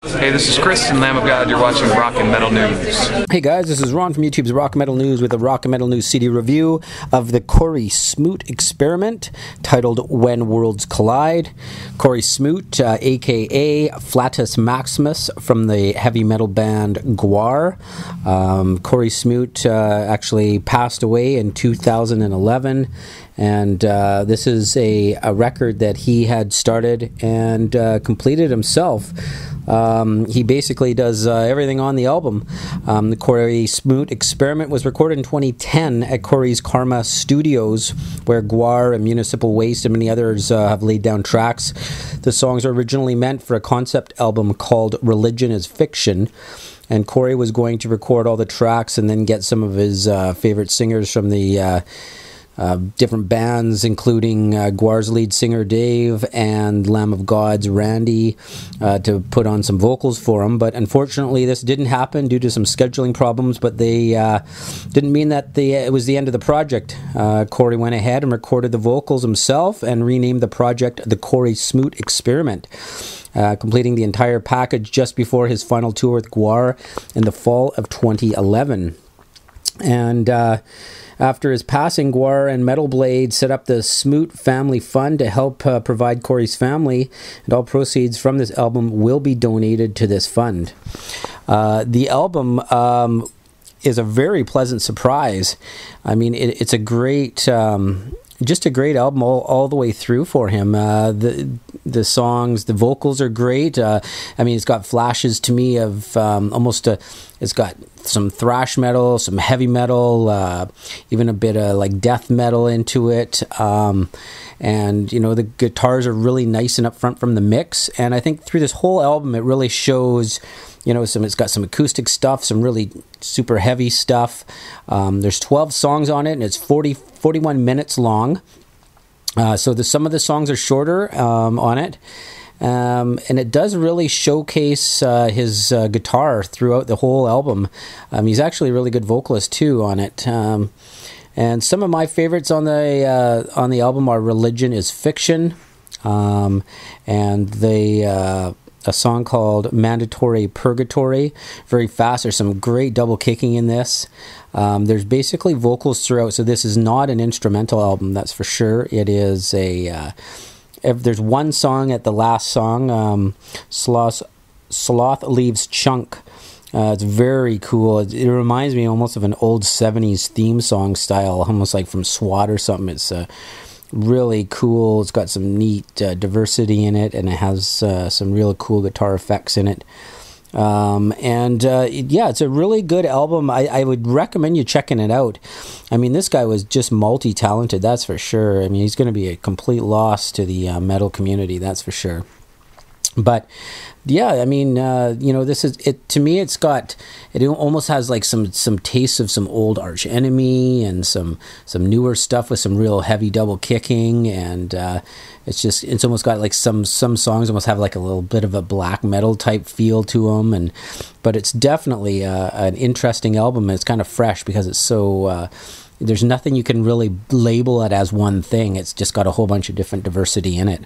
Hey, this is Chris and Lamb of God. You're watching Rock and Metal News. Hey guys, this is Ron from YouTube's Rock and Metal News with a Rock and Metal News CD review of the Cory Smoot Experiment, titled When Worlds Collide. Cory Smoot, aka Flatus Maximus, from the heavy metal band Gwar. Cory Smoot actually passed away in 2011. And this is a record that he had started and completed himself. He basically does everything on the album. The Cory Smoot Experiment was recorded in 2010 at Cory's Karma Studios, where Gwar and Municipal Waste and many others have laid down tracks. The songs are originally meant for a concept album called Religion is Fiction. And Cory was going to record all the tracks and then get some of his favorite singers from the different bands, including Gwar's lead singer Dave and Lamb of God's Randy, to put on some vocals for him. But unfortunately, this didn't happen due to some scheduling problems, but they didn't mean that it was the end of the project. Cory went ahead and recorded the vocals himself and renamed the project the Cory Smoot Experiment, completing the entire package just before his final tour with Gwar in the fall of 2011. And after his passing, Gwar and Metal Blade set up the Smoot Family Fund to help provide Cory's family, and all proceeds from this album will be donated to this fund. The album is a very pleasant surprise. I mean, it's a great... just a great album all the way through for him. The songs, the vocals are great. I mean, it's got flashes to me of it's got some thrash metal, some heavy metal, even a bit of like death metal into it. And, you know, the guitars are really nice and up front from the mix. And I think through this whole album, it really shows... You know, it's got some acoustic stuff, some really super heavy stuff. There's 12 songs on it, and it's 41 minutes long. So some of the songs are shorter on it. And it does really showcase his guitar throughout the whole album. He's actually a really good vocalist, too, on it. And some of my favorites on the album are Religion is Fiction, and a song called Mandatory Purgatory. Very fast. There's some great double kicking in this. There's basically vocals throughout, so this is not an instrumental album, that's for sure. It is there's one song at the last song, Sloth Leaves Chunk. It's very cool. It reminds me almost of an old 70s theme song style, almost like from SWAT or something. It's really cool. It's got some neat diversity in it, and it has some real cool guitar effects in it. Yeah, it's a really good album. I would recommend you checking it out. I mean, this guy was just multi-talented, that's for sure. I mean, he's going to be a complete loss to the metal community, that's for sure. But yeah, I mean, you know, this is it. To me, it almost has like some tastes of some old Arch Enemy and some newer stuff with some real heavy double kicking, and it's almost got like some songs almost have like a little bit of a black metal type feel to them, but it's definitely an interesting album. And it's kind of fresh because it's so. There's nothing you can really label it as one thing. It's just got a whole bunch of different diversity in it.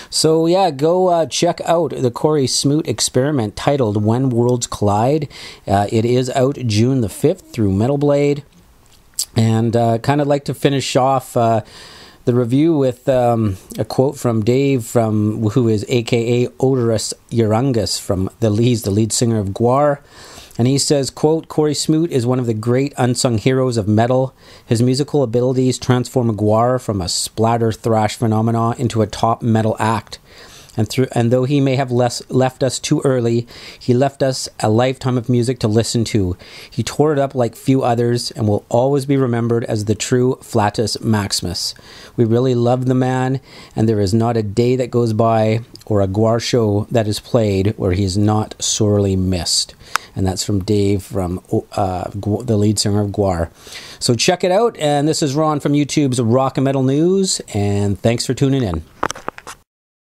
So yeah, go check out the Cory Smoot Experiment, titled When Worlds Collide. It is out June the 5th through Metal Blade. And kind of like to finish off the review with a quote from Dave, who is aka Odorous Urungus, from the lead singer of Gwar. And he says, quote, Cory Smoot is one of the great unsung heroes of metal. His musical abilities transform Gwar from a splatter thrash phenomenon into a top metal act. And though he may have left us too early, he left us a lifetime of music to listen to. He tore it up like few others and will always be remembered as the true Flatus Maximus. We really love the man, and there is not a day that goes by or a Gwar show that is played where he is not sorely missed. And that's from Dave, from the lead singer of Gwar. So check it out, and this is Ron from YouTube's Rock and Metal News, and thanks for tuning in.